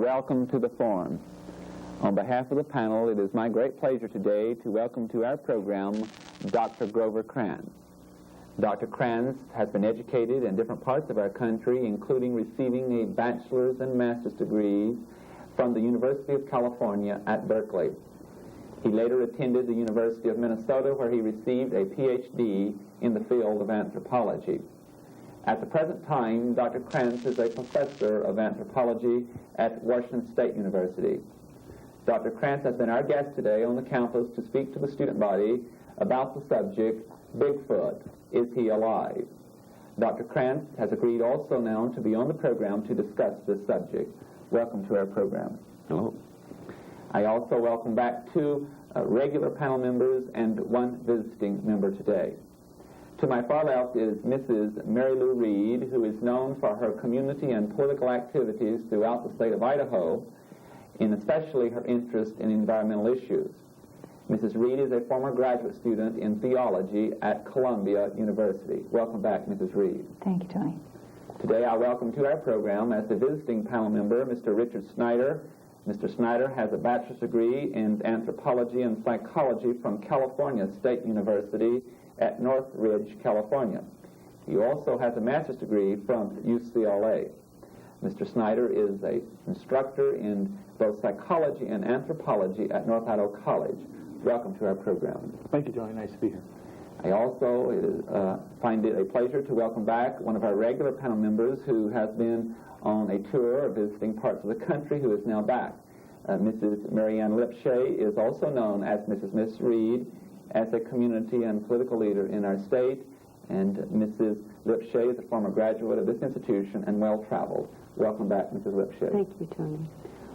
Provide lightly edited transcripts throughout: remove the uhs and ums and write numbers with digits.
welcome to the forum. On behalf of the panel, it is my great pleasure today to welcome to our program Dr. Grover Krantz. Dr. Krantz has been educated in different parts of our country, including receiving a bachelor's and master's degrees from the University of California at Berkeley. He later attended the University of Minnesota, where he received a PhD in the field of anthropology. At the present time, Dr. Krantz is a professor of anthropology at Washington State University. Dr. Krantz has been our guest today on the campus to speak to the student body about the subject, Bigfoot, is he alive? Dr. Krantz has agreed also now to be on the program to discuss this subject. Welcome to our program. Hello. I also welcome back two regular panel members and one visiting member today. To my far left is Mrs. Mary Lou Reed, who is known for her community and political activities throughout the state of Idaho, and especially her interest in environmental issues. Mrs. Reed is a former graduate student in theology at Columbia University. Welcome back, Mrs. Reed. Thank you, Tony. Today I welcome to our program as the visiting panel member, Mr. Richard Snyder. Mr. Snyder has a bachelor's degree in anthropology and psychology from California State University at Northridge, California. He also has a master's degree from UCLA. Mr. Snyder is an instructor in both psychology and anthropology at North Idaho College. Welcome to our program. Thank you, Johnny. Nice to be here. I also find it a pleasure to welcome back one of our regular panel members who has been on a tour of visiting parts of the country, who is now back. Mrs. Marianne Lipshay is also known as Mrs. Miss Reed, as a community and political leader in our state, and Mrs. Lipshay is a former graduate of this institution and well-traveled. Welcome back, Mrs. Lipshay. Thank you, Tony.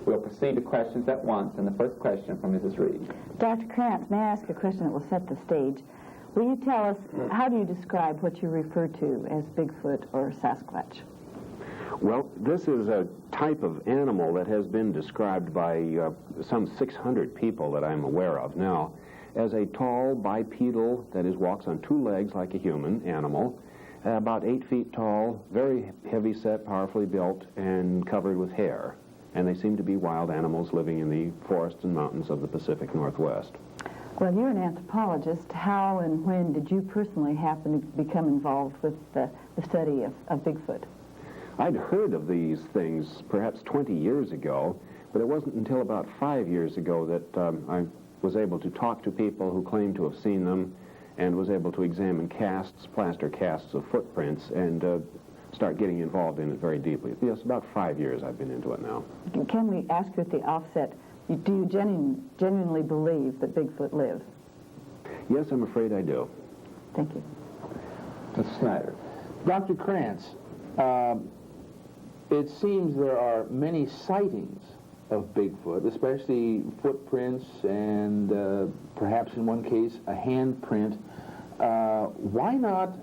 We'll proceed to questions at once, and the first question from Mrs. Reed. Dr. Krantz, may I ask a question that will set the stage? Will you tell us, how do you describe what you refer to as Bigfoot or Sasquatch? Well, this is a type of animal that has been described by some 600 people that I'm aware of now as a tall, bipedal, that is, walks on two legs like a human animal, about 8 feet tall, very heavy-set, powerfully built, and covered with hair. And they seem to be wild animals living in the forests and mountains of the Pacific Northwest. Well, you're an anthropologist. How and when did you personally happen to become involved with the study of Bigfoot? I'd heard of these things perhaps 20 years ago, but it wasn't until about 5 years ago that I was able to talk to people who claimed to have seen them and was able to examine casts, plaster casts of footprints, and start getting involved in it very deeply. Yes, about 5 years I've been into it now. Can we ask you at the offset, do you genuinely believe that Bigfoot lived? Yes, I'm afraid I do. Thank you. Mr. Snyder. Dr. Krantz, it seems there are many sightings of Bigfoot, especially footprints and perhaps in one case a handprint. Why not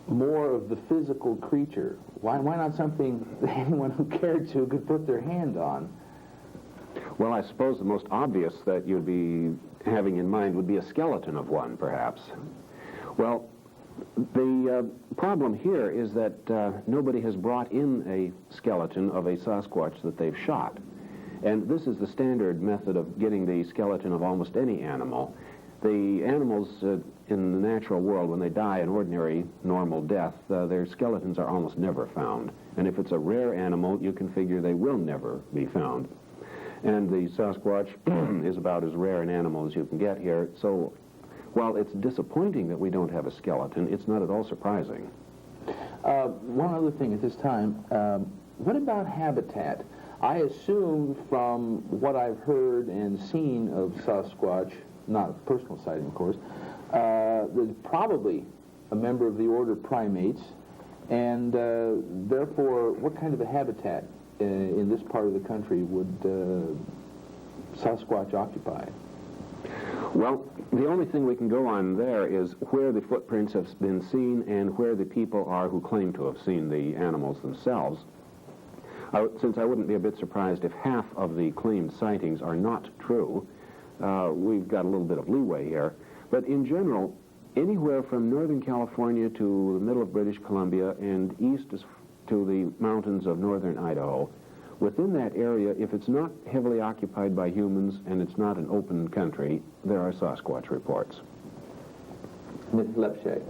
more of the physical creature? Why not something that anyone who cared to could put their hand on? Well, I suppose the most obvious that you'd be having in mind would be a skeleton of one, perhaps. Well, the problem here is that nobody has brought in a skeleton of a Sasquatch that they've shot. And this is the standard method of getting the skeleton of almost any animal. The animals in the natural world, when they die an ordinary, normal death, their skeletons are almost never found. And if it's a rare animal, you can figure they will never be found. And the Sasquatch is about as rare an animal as you can get here. So while it's disappointing that we don't have a skeleton, it's not at all surprising. One other thing at this time, what about habitat? I assume from what I've heard and seen of Sasquatch, not a personal sighting, of course, there's probably a member of the order primates, and therefore, what kind of a habitat in this part of the country would Sasquatch occupy? Well, the only thing we can go on there is where the footprints have been seen and where the people are who claim to have seen the animals themselves. Since I wouldn't be a bit surprised if half of the claimed sightings are not true, we've got a little bit of leeway here. But in general, anywhere from Northern California to the middle of British Columbia and east to the mountains of northern Idaho, Within that area, if it's not heavily occupied by humans and it's not an open country, there are Sasquatch reports. Ms. Lepshay.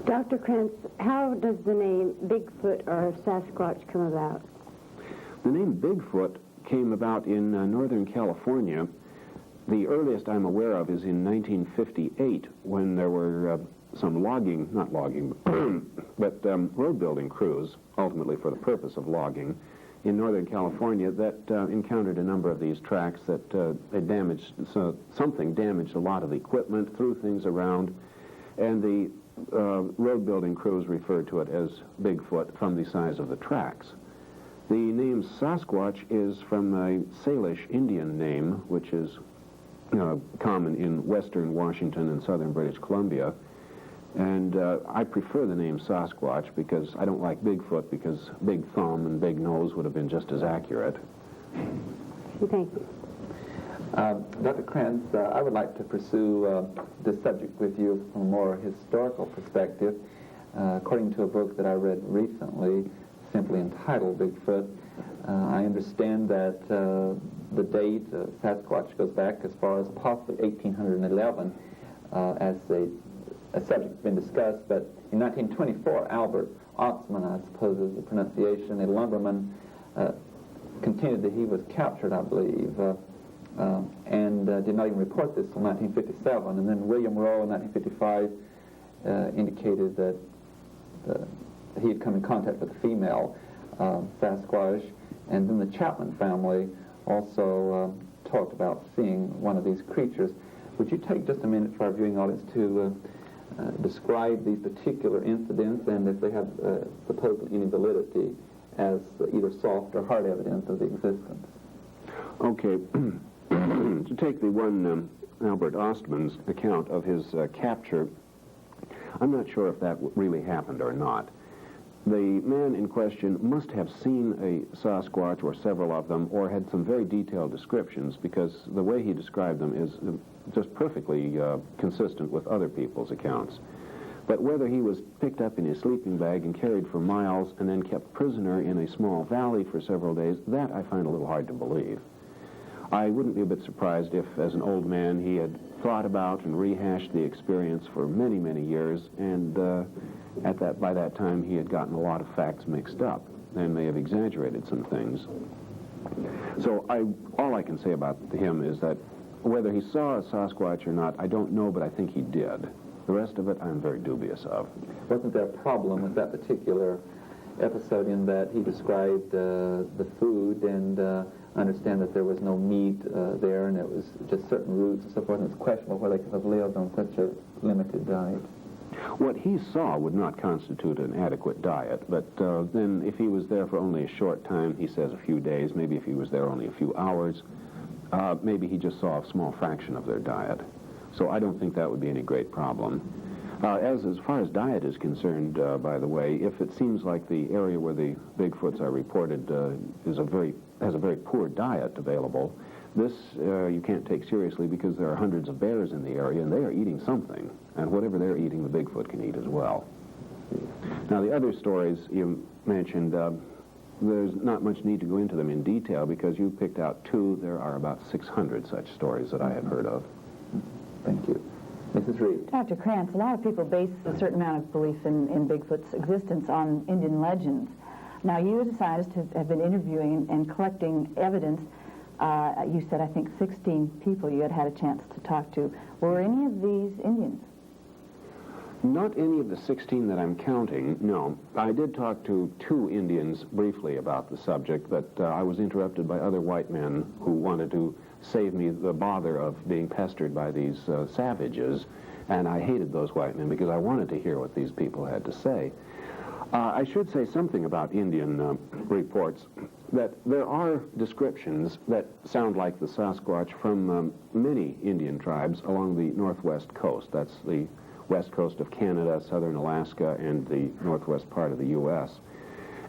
Dr. Krantz, how does the name Bigfoot or Sasquatch come about? The name Bigfoot came about in Northern California. The earliest I'm aware of is in 1958, when there were some but road building crews, ultimately for the purpose of logging, in Northern California that encountered a number of these tracks that something damaged a lot of the equipment, threw things around, and the road building crews referred to it as Bigfoot from the size of the tracks. The name Sasquatch is from a Salish Indian name, which is common in western Washington and southern British Columbia. And I prefer the name Sasquatch because I don't like Bigfoot, because big thumb and big nose would have been just as accurate. Thank you. Dr. Krantz, I would like to pursue this subject with you from a more historical perspective. According to a book that I read recently, simply entitled Bigfoot, I understand that the date Sasquatch goes back as far as possibly 1811 as a subject been discussed, but in 1924, Albert Oxman, I suppose is the pronunciation, a lumberman, contended that he was captured, I believe, and did not even report this until 1957. And then William Rowe in 1955 indicated that he had come in contact with a female Sasquatch, and then the Chapman family also talked about seeing one of these creatures. Would you take just a minute for our viewing audience to describe these particular incidents and if they have supposedly any validity as either soft or hard evidence of the existence? Okay. To take the one Albert Ostman's account of his capture, I'm not sure if that really happened or not. The man in question must have seen a Sasquatch or several of them, or had some very detailed descriptions, because the way he described them is just perfectly consistent with other people's accounts. But whether he was picked up in his sleeping bag and carried for miles and then kept prisoner in a small valley for several days, that I find a little hard to believe. I wouldn't be a bit surprised if, as an old man, he had thought about and rehashed the experience for many, many years, and by that time he had gotten a lot of facts mixed up and may have exaggerated some things. So all I can say about him is that whether he saw a Sasquatch or not, I don't know, but I think he did. The rest of it I'm very dubious of. Wasn't there a problem with that particular episode in that he described the food, and I understand that there was no meat there, and it was just certain roots and so forth, and it's questionable whether they could have lived on such a limited diet? What he saw would not constitute an adequate diet, but then if he was there for only a short time, he says a few days, maybe if he was there only a few hours, maybe he just saw a small fraction of their diet. So I don't think that would be any great problem. As far as diet is concerned, by the way, if it seems like the area where the Bigfoots are reported has a very poor diet available, this you can't take seriously, because there are hundreds of bears in the area, and they are eating something. And whatever they're eating, the Bigfoot can eat as well. Now, the other stories you mentioned, there's not much need to go into them in detail, because you picked out two. There are about 600 such stories that I have heard of. Thank you. Mrs. Reed. Dr. Krantz, a lot of people base a certain amount of belief in Bigfoot's existence on Indian legends. Now, you as a scientist have been interviewing and collecting evidence. You said, I think, 16 people you had a chance to talk to. Were any of these Indians? Not any of the 16 that I'm counting, no. I did talk to 2 Indians briefly about the subject, but I was interrupted by other white men who wanted to save me the bother of being pestered by these savages, and I hated those white men because I wanted to hear what these people had to say. I should say something about Indian reports, that there are descriptions that sound like the Sasquatch from many Indian tribes along the northwest coast. That's the west coast of Canada, southern Alaska, and the northwest part of the U.S.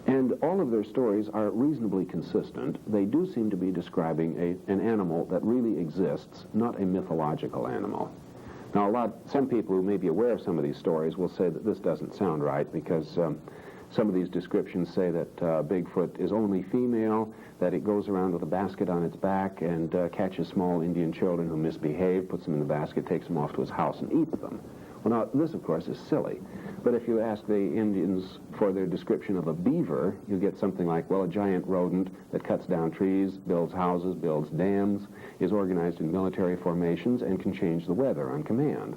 And all of their stories are reasonably consistent. They do seem to be describing an animal that really exists, not a mythological animal. Now, some people who may be aware of some of these stories will say that this doesn't sound right, because Some of these descriptions say that Bigfoot is only female, that it goes around with a basket on its back and catches small Indian children who misbehave, puts them in the basket, takes them off to his house and eats them. Well, now, this, of course, is silly. But if you ask the Indians for their description of a beaver, you get something like, well, a giant rodent that cuts down trees, builds houses, builds dams, is organized in military formations, and can change the weather on command.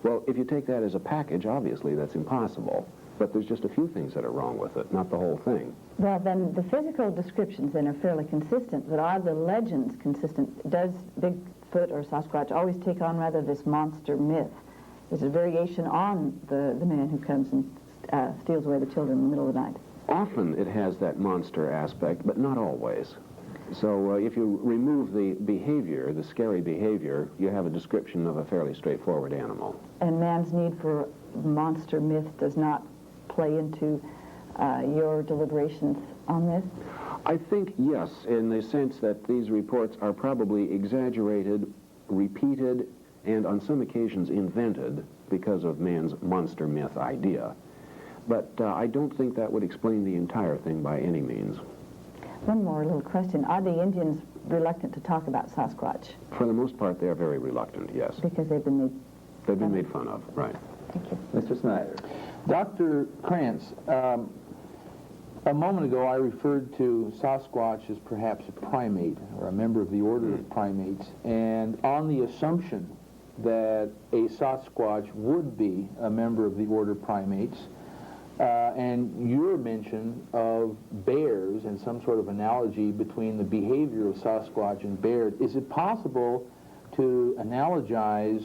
Well, if you take that as a package, obviously that's impossible. But there's just a few things that are wrong with it, not the whole thing. Well, then the physical descriptions then are fairly consistent, but are the legends consistent? Does Bigfoot or Sasquatch always take on rather this monster myth? Is it a variation on the man who comes and steals away the children in the middle of the night? Often it has that monster aspect, but not always. So if you remove the behavior, the scary behavior, you have a description of a fairly straightforward animal. And man's need for monster myth does not play into your deliberations on this? I think yes, in the sense that these reports are probably exaggerated, repeated, and on some occasions invented because of man's monster myth idea. But I don't think that would explain the entire thing by any means. One more little question. Are the Indians reluctant to talk about Sasquatch? For the most part, they are very reluctant, yes. Because they've been made... They've been made fun of, right. Thank you. Mr. Snyder. Dr. Krantz, a moment ago I referred to Sasquatch as perhaps a primate or a member of the order of primates, and on the assumption that a Sasquatch would be a member of the order primates, and your mention of bears and some sort of analogy between the behavior of Sasquatch and bears, is it possible to analogize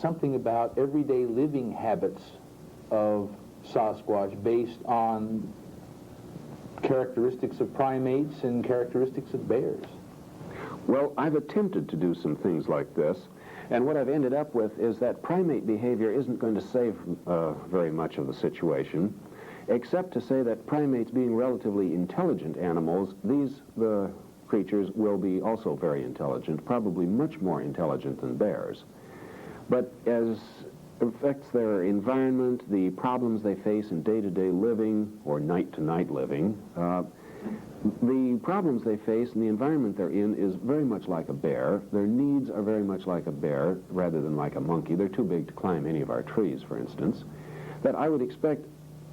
something about everyday living habits of Sasquatch based on characteristics of primates and characteristics of bears? Well, I've attempted to do some things like this, and what I've ended up with is that primate behavior isn't going to save very much of the situation, except to say that primates being relatively intelligent animals, the creatures will be also very intelligent, probably much more intelligent than bears. But as affects their environment, the problems they face in day-to-day living or night-to-night living, the problems they face and the environment they're in is very much like a bear. Their needs are very much like a bear rather than like a monkey. They're too big to climb any of our trees, for instance. That I would expect,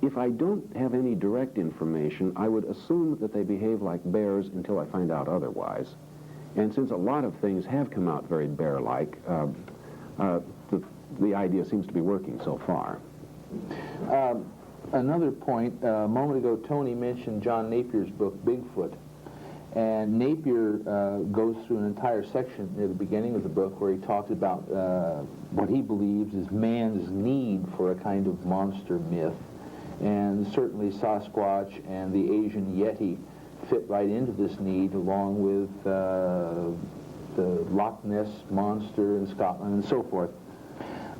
if I don't have any direct information, I would assume that they behave like bears until I find out otherwise. And since a lot of things have come out very bear-like, the idea seems to be working so far. Another point, a moment ago Tony mentioned John Napier's book, Bigfoot. And Napier goes through an entire section near the beginning of the book where he talks about what he believes is man's need for a kind of monster myth. And certainly Sasquatch and the Asian Yeti fit right into this need, along with the Loch Ness Monster in Scotland and so forth.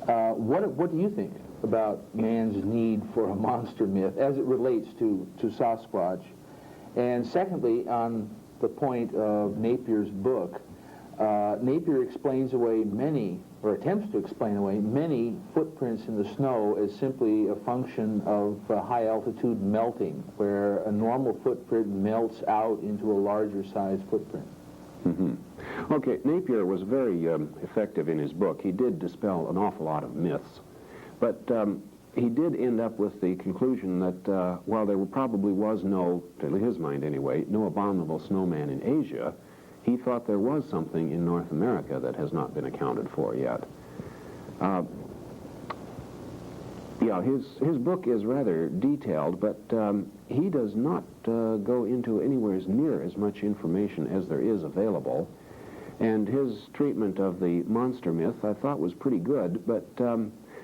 What do you think about man's need for a monster myth as it relates to Sasquatch? And secondly, on the point of Napier's book, Napier explains away many, or attempts to explain away many footprints in the snow as simply a function of high altitude melting, where a normal footprint melts out into a larger size footprint. Mm-hmm. Okay, Napier was very effective in his book. He did dispel an awful lot of myths, but he did end up with the conclusion that while there probably was no, to his mind anyway, no abominable snowman in Asia, he thought there was something in North America that has not been accounted for yet. Yeah, his book is rather detailed, but he does not go into anywhere near as much information as there is available. And his treatment of the monster myth I thought was pretty good, but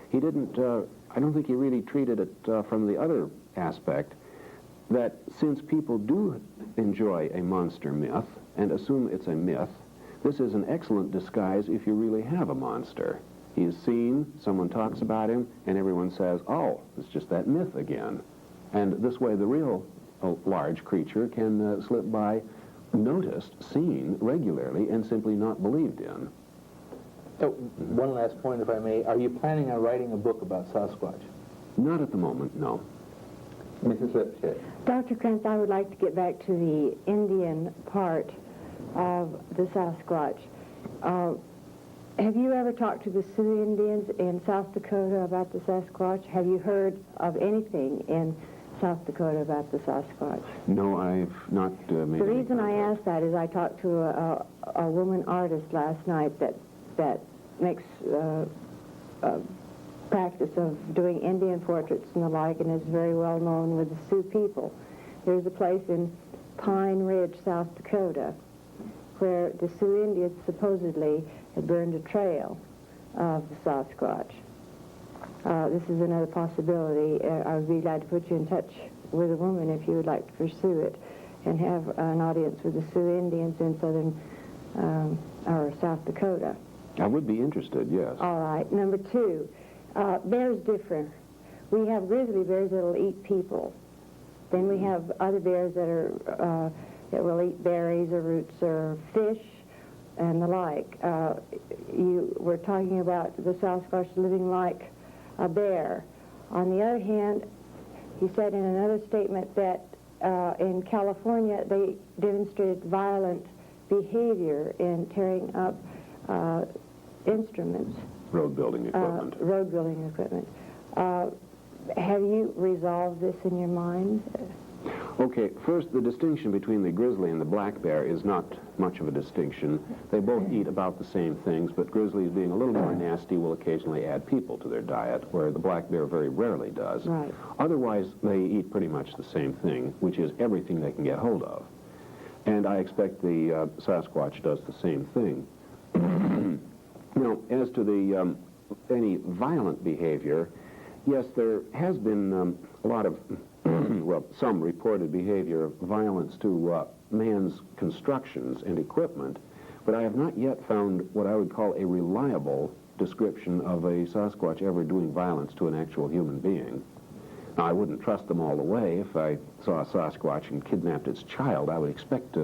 he didn't, I don't think he really treated it from the other aspect, that since people do enjoy a monster myth and assume it's a myth, this is an excellent disguise if you really have a monster. He is seen, someone talks about him, and everyone says, oh, it's just that myth again. And this way the real large creature can slip by noticed, seen regularly, and simply not believed in. Oh, one last point, if I may. Are you planning on writing a book about Sasquatch? Not at the moment, no. Mrs. Lipschitz. Dr. Krantz, I would like to get back to the Indian part of the Sasquatch. Have you ever talked to the Sioux Indians in South Dakota about the Sasquatch? Have you heard of anything in South Dakota about the Sasquatch? No, I've not made The any reason I contact. asked that is I talked to a woman artist last night that makes practice of doing Indian portraits and the like, and is very well known with the Sioux people. There's a place in Pine Ridge, South Dakota, where the Sioux Indians supposedly had burned a trail of the Sasquatch. This is another possibility. I would be glad to put you in touch with a woman if you would like to pursue it and have an audience with the Sioux Indians in southern or South Dakota. I would be interested, yes. All right. Number two, bears differ. We have grizzly bears that will eat people. Then we have other bears that are that will eat berries or roots or fish and the like. You were talking about the Sasquatch living like a bear. On the other hand, he said in another statement that in California they demonstrated violent behavior in tearing up instruments. Road building equipment. Road building equipment. Have you resolved this in your mind? Okay, first, the distinction between the grizzly and the black bear is not much of a distinction. They both eat about the same things, but grizzlies, being a little more nasty, will occasionally add people to their diet, where the black bear very rarely does. Right. Otherwise, they eat pretty much the same thing, which is everything they can get hold of. And I expect the Sasquatch does the same thing. Now, as to the any violent behavior, yes, there has been a lot of well, some reported behavior of violence to man's constructions and equipment, but I have not yet found what I would call a reliable description of a Sasquatch ever doing violence to an actual human being. Now, I wouldn't trust them all the way. If I saw a Sasquatch and kidnapped its child, I would expect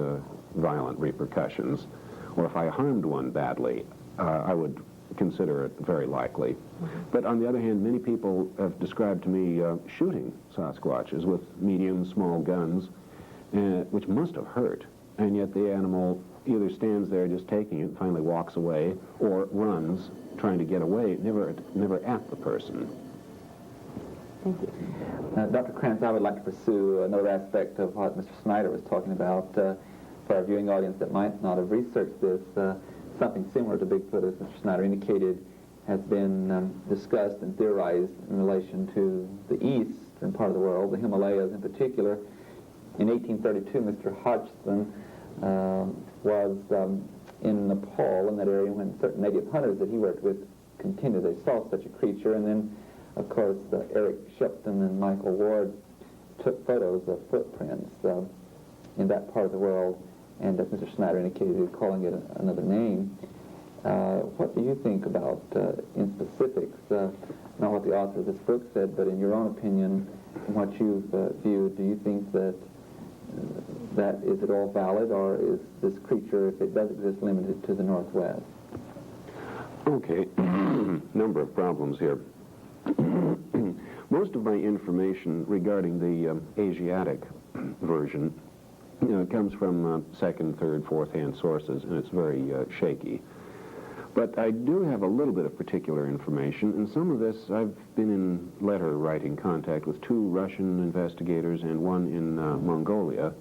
violent repercussions. Or if I harmed one badly, I would consider it very likely. But on the other hand, many people have described to me shooting Sasquatches with medium, small guns, which must have hurt. And yet the animal either stands there just taking it and finally walks away, or runs trying to get away, never at the person. Thank you. Dr. Krantz, I would like to pursue another aspect of what Mr. Snyder was talking about for our viewing audience that might not have researched this. Something similar to Bigfoot, as Mr. Snyder indicated, has been discussed and theorized in relation to the eastern part of the world, the Himalayas in particular. In 1832, Mr. Hodgson was in Nepal, in that area, when certain native hunters that he worked with contended they saw such a creature. And then, of course, Eric Shipton and Michael Ward took photos of footprints in that part of the world. And as Mr. Snyder indicated, calling it another name. What do you think about, in specifics, not what the author of this book said, but in your own opinion, from what you've viewed, do you think that is it all valid, or is this creature, if it does exist, limited to the Northwest? Okay, number of problems here. Most of my information regarding the Asiatic version comes from second, third, fourth-hand sources, and it's very shaky. But I do have a little bit of particular information, and some of this I've been in letter-writing contact with 2 Russian investigators and 1 in Mongolia.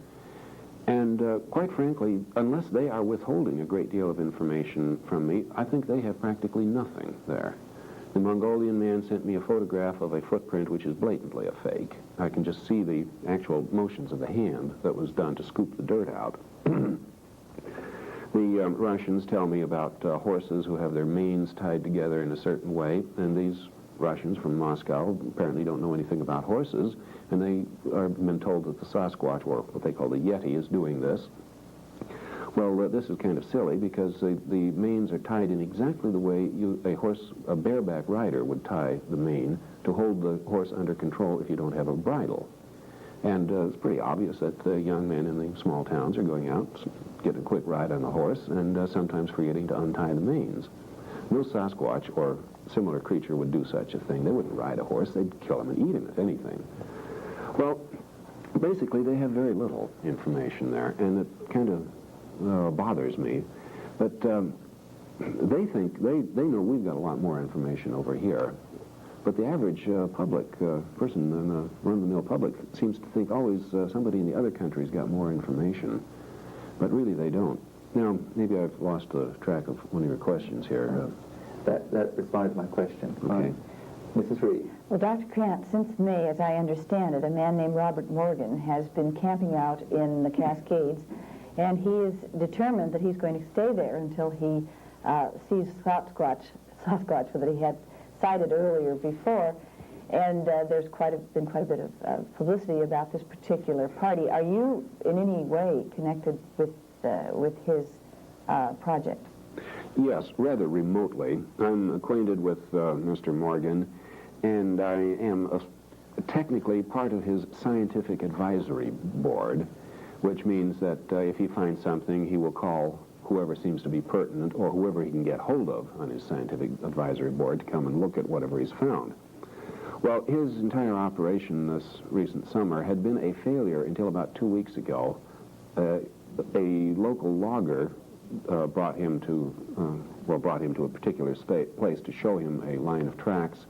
And quite frankly, unless they are withholding a great deal of information from me, I think they have practically nothing there. The Mongolian man sent me a photograph of a footprint which is blatantly a fake. I can just see the actual motions of the hand that was done to scoop the dirt out. The Russians tell me about horses who have their manes tied together in a certain way, and these Russians from Moscow apparently don't know anything about horses, and they are been told that the Sasquatch, or what they call the Yeti, is doing this. Well, this is kind of silly because the manes are tied in exactly the way a bareback rider would tie the mane to hold the horse under control if you don't have a bridle. And it's pretty obvious that the young men in the small towns are going out, get a quick ride on the horse, and sometimes forgetting to untie the manes. No Sasquatch or similar creature would do such a thing. They wouldn't ride a horse. They'd kill him and eat him, if anything. Well, basically, they have very little information there, and it kind of bothers me. But they think, they know we've got a lot more information over here. But the average public person in the run-of-the-mill public seems to think always somebody in the other country's got more information. But really, they don't. Now, maybe I've lost track of one of your questions here. That responds to my question. Okay. Mrs. Reed. Well, Dr. Krantz, since May, as I understand it, a man named Robert Morgan has been camping out in the Cascades, and he is determined that he's going to stay there until he sees Sasquatch that he had sighted earlier before. And there's been quite a bit of publicity about this particular party. Are you in any way connected with his project? Yes, rather remotely. I'm acquainted with Mr. Morgan, and I am technically part of his scientific advisory board, which means that if he finds something, he will call whoever seems to be pertinent or whoever he can get hold of on his scientific advisory board to come and look at whatever he's found. Well, his entire operation this recent summer had been a failure until about 2 weeks ago. A local logger brought him to a particular place to show him a line of tracks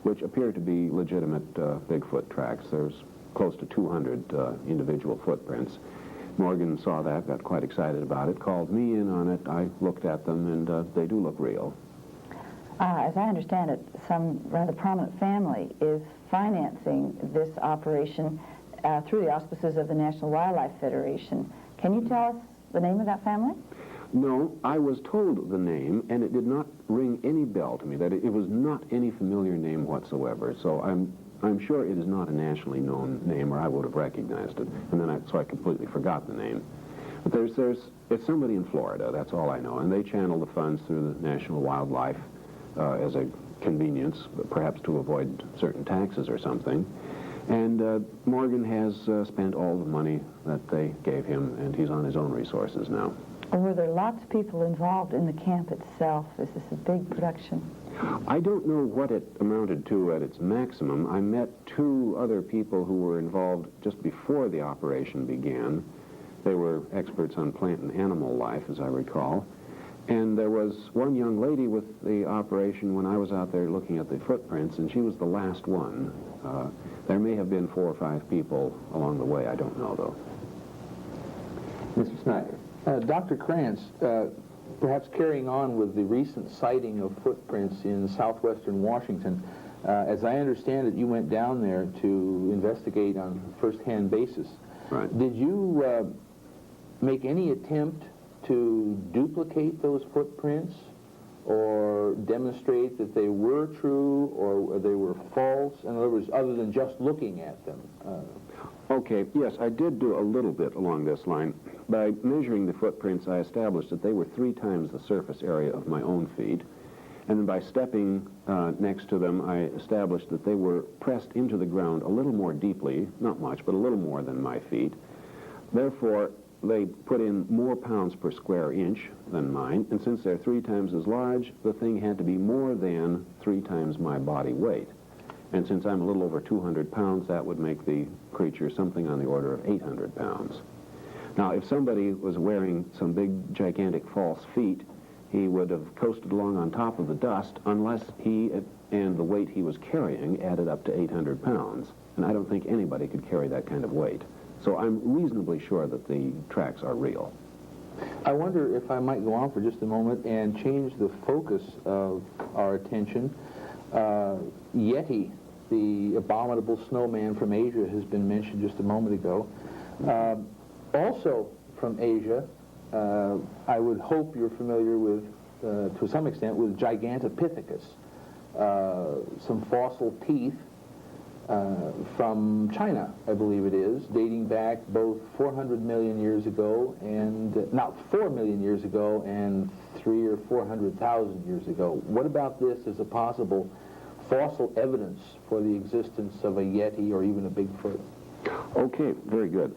which appear to be legitimate Bigfoot tracks. There's close to 200 individual footprints. Morgan saw that, got quite excited about it, called me in on it. I looked at them, and they do look real. As I understand it, some rather prominent family is financing this operation through the auspices of the National Wildlife Federation. Can you tell us the name of that family? No, I was told the name, and it did not ring any bell to me, that it was not any familiar name whatsoever. So I'm sure it is not a nationally known name, or I would have recognized it. And then so I completely forgot the name. But it's somebody in Florida, that's all I know. And they channel the funds through the National Wildlife as a convenience, perhaps to avoid certain taxes or something. And Morgan has spent all the money that they gave him, and he's on his own resources now. Were there lots of people involved in the camp itself? Is this a big production? I don't know what it amounted to at its maximum. I met 2 other people who were involved just before the operation began. They were experts on plant and animal life, as I recall. And there was one young lady with the operation when I was out there looking at the footprints, and she was the last one. There may have been 4 or 5 people along the way. I don't know, though. Mr. Snyder. Dr. Krantz, perhaps carrying on with the recent sighting of footprints in southwestern Washington, as I understand it, you went down there to investigate on a first-hand basis. Right. Did you make any attempt to duplicate those footprints or demonstrate that they were true or they were false? In other words, other than just looking at them. Okay, yes, I did do a little bit along this line. By measuring the footprints, I established that they were 3 times the surface area of my own feet. And then by stepping next to them, I established that they were pressed into the ground a little more deeply, not much, but a little more than my feet. Therefore, they put in more pounds per square inch than mine, and since they're 3 times as large, the thing had to be more than 3 times my body weight. And since I'm a little over 200 pounds, that would make the creature something on the order of 800 pounds. Now, if somebody was wearing some big, gigantic false feet, he would have coasted along on top of the dust unless he and the weight he was carrying added up to 800 pounds. And I don't think anybody could carry that kind of weight. So I'm reasonably sure that the tracks are real. I wonder if I might go on for just a moment and change the focus of our attention. Yeti, the abominable snowman from Asia, has been mentioned just a moment ago. Also from Asia, I would hope you're familiar with, to some extent, with Gigantopithecus, some fossil teeth from China, I believe it is, dating back both 400 million years ago and, not 4 million years ago, and 300,000 or 400,000 years ago. What about this as a possible fossil evidence for the existence of a Yeti or even a Bigfoot? Okay, very good.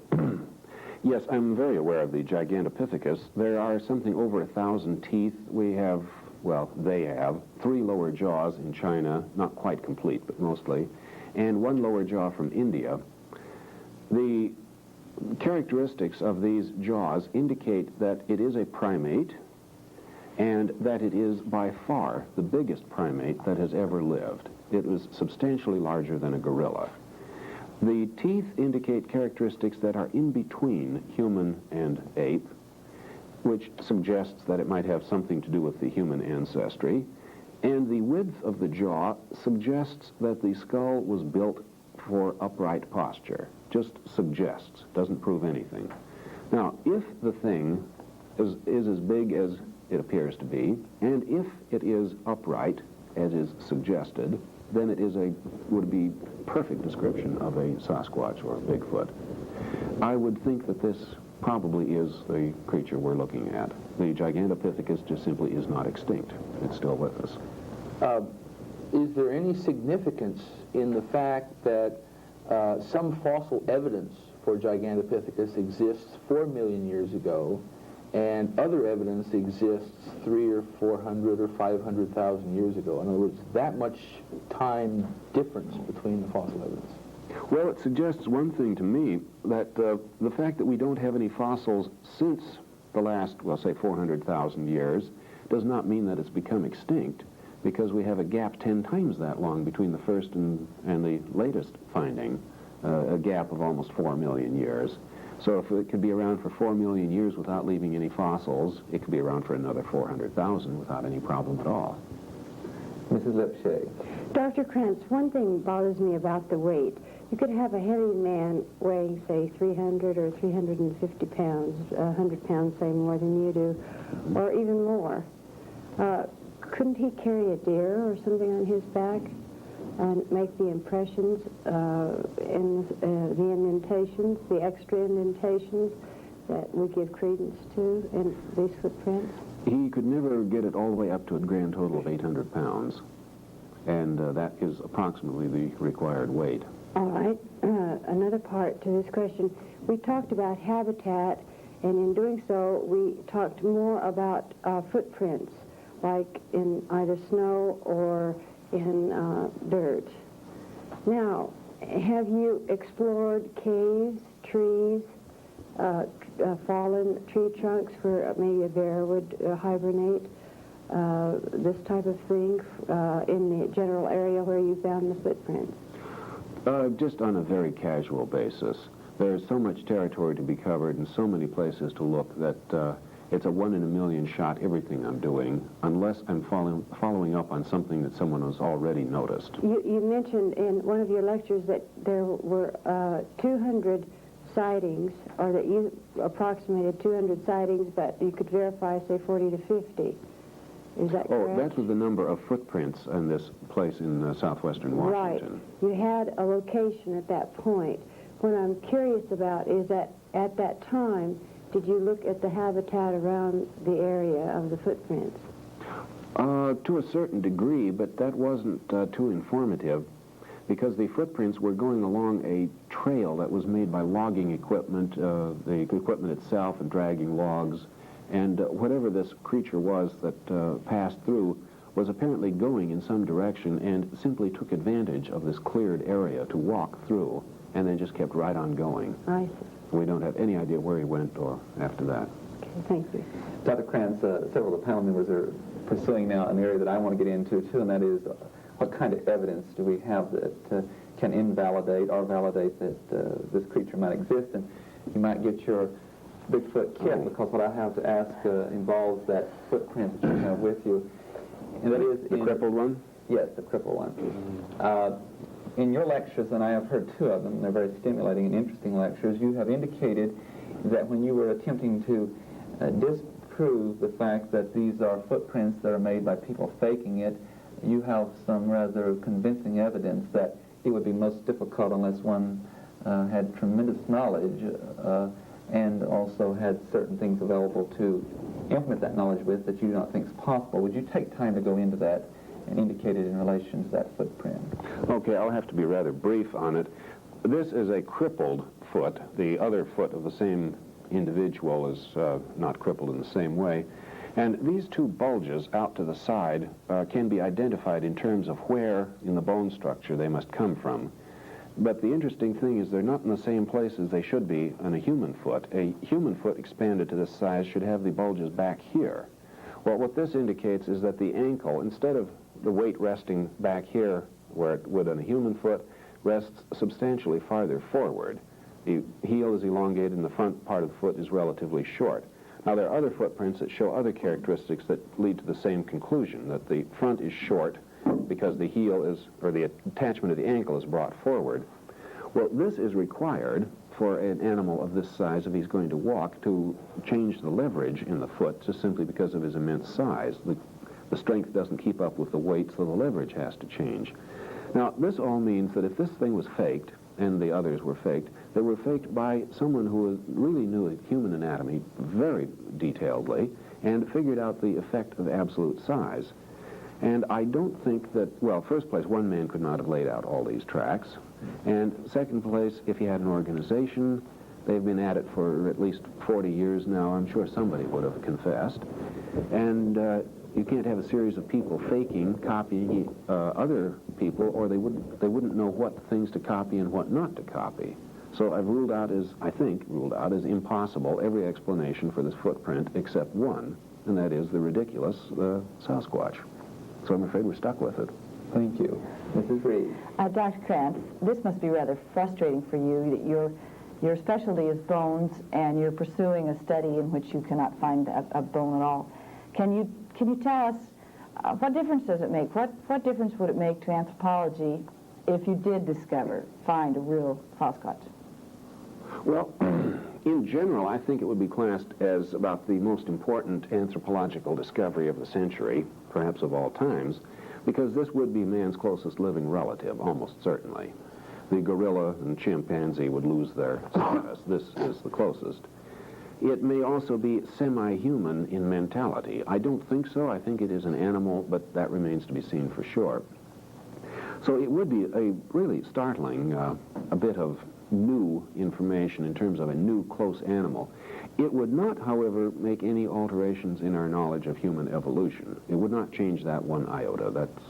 Yes, I'm very aware of the Gigantopithecus. There are something over 1,000 teeth. We have, well, they have 3 lower jaws in China, not quite complete, but mostly, and 1 lower jaw from India. The characteristics of these jaws indicate that it is a primate and that it is by far the biggest primate that has ever lived. It was substantially larger than a gorilla. The teeth indicate characteristics that are in between human and ape, which suggests that it might have something to do with the human ancestry. And the width of the jaw suggests that the skull was built for upright posture. Just suggests, doesn't prove anything. Now, if the thing is as big as it appears to be, and if it is upright, as is suggested, then it is would be perfect description of a Sasquatch or a Bigfoot. I would think that this probably is the creature we're looking at. The Gigantopithecus just simply is not extinct. It's still with us. Is there any significance in the fact that some fossil evidence for Gigantopithecus exists 4 million years ago, and other evidence exists 300 or 400 or 500,000 years ago? In other words, that much time difference between the fossil evidence. Well, it suggests one thing to me, that the fact that we don't have any fossils since the last, well, say 400,000 years, does not mean that it's become extinct, because we have a gap 10 times that long between the first and the latest finding, a gap of almost 4 million years. So if it could be around for 4 million years without leaving any fossils, it could be around for another 400,000 without any problem at all. Mrs. Lipshay. Dr. Krantz, one thing bothers me about the weight. You could have a heavy man weighing, say, 300 or 350 pounds, 100 pounds, say, more than you do, or even more. Couldn't he carry a deer or something on his back and make the impressions in the indentations, the extra indentations that we give credence to in these footprints? He could never get it all the way up to a grand total of 800 pounds, and that is approximately the required weight. All right. Another part to this question. We talked about habitat, and in doing so, we talked more about footprints, like in either snow or in dirt. Now, have you explored caves, trees, fallen tree trunks where maybe a bear would hibernate, this type of thing, in the general area where you found the footprints? Just on a very casual basis. There's so much territory to be covered and so many places to look that it's a 1 in a million shot everything I'm doing, unless I'm following up on something that someone has already noticed. You mentioned in one of your lectures that there were 200 sightings, or that you approximated 200 sightings, but you could verify, say, 40 to 50. Is that correct? Oh, that was the number of footprints in this place in southwestern Washington. Right. You had a location at that point. What I'm curious about is that at that time, did you look at the habitat around the area of the footprints? To a certain degree, but that wasn't too informative, because the footprints were going along a trail that was made by logging equipment, the equipment itself and dragging logs, and whatever this creature was that passed through was apparently going in some direction and simply took advantage of this cleared area to walk through, and then just kept right on going. I see. We don't have any idea where he went or after that. Okay, thank you. Dr. Krantz, several of the panel members are pursuing now an area that I want to get into, too, and that is what kind of evidence do we have that can invalidate or validate that this creature might exist. And you might get your Bigfoot kit, because what I have to ask involves that footprint that you have with you. And that is the crippled one? Yes, the crippled one. In your lectures, and I have heard 2 of them, they're very stimulating and interesting lectures, you have indicated that when you were attempting to disprove the fact that these are footprints that are made by people faking it, you have some rather convincing evidence that it would be most difficult unless one had tremendous knowledge and also had certain things available to implement that knowledge with that you do not think is possible. Would you take time to go into that and indicate it in relation to that footprint? Okay, I'll have to be rather brief on it. This is a crippled foot. The other foot of the same individual is not crippled in the same way. And these 2 bulges out to the side can be identified in terms of where in the bone structure they must come from. But the interesting thing is they're not in the same place as they should be on a human foot. A human foot expanded to this size should have the bulges back here. Well, what this indicates is that the ankle, instead of the weight resting back here where it would on a human foot, rests substantially farther forward. The heel is elongated and the front part of the foot is relatively short. Now, there are other footprints that show other characteristics that lead to the same conclusion, that the front is short because the heel is, or the attachment of the ankle is brought forward. Well, this is required for an animal of this size, if he's going to walk, to change the leverage in the foot just simply because of his immense size. The strength doesn't keep up with the weight, so the leverage has to change. Now, this all means that if this thing was faked, and the others were faked, they were faked by someone who really knew human anatomy very detailedly and figured out the effect of absolute size. And I don't think that, well, first place, one man could not have laid out all these tracks. And second place, if he had an organization, they've been at it for at least 40 years now, I'm sure somebody would have confessed. And you can't have a series of people faking, copying other people, or they wouldn't know what things to copy and what not to copy. So I've ruled out as, I think, ruled out as impossible every explanation for this footprint except one, and that is the ridiculous Sasquatch. So I'm afraid we're stuck with it. Thank you. Mrs. Reed. Dr. Krantz, this must be rather frustrating for you that your specialty is bones and you're pursuing a study in which you cannot find a bone at all. Can you tell us what difference does it make? What difference would it make to anthropology if you did find a real Sasquatch? Well, in general, I think it would be classed as about the most important anthropological discovery of the century, perhaps of all times, because this would be man's closest living relative, almost certainly. The gorilla and chimpanzee would lose their status. This is the closest. It may also be semi-human in mentality. I don't think so. I think it is an animal, but that remains to be seen for sure. So it would be a really startling, a bit of new information in terms of a new close animal. It would not, however, make any alterations in our knowledge of human evolution. It would not change that one iota. That's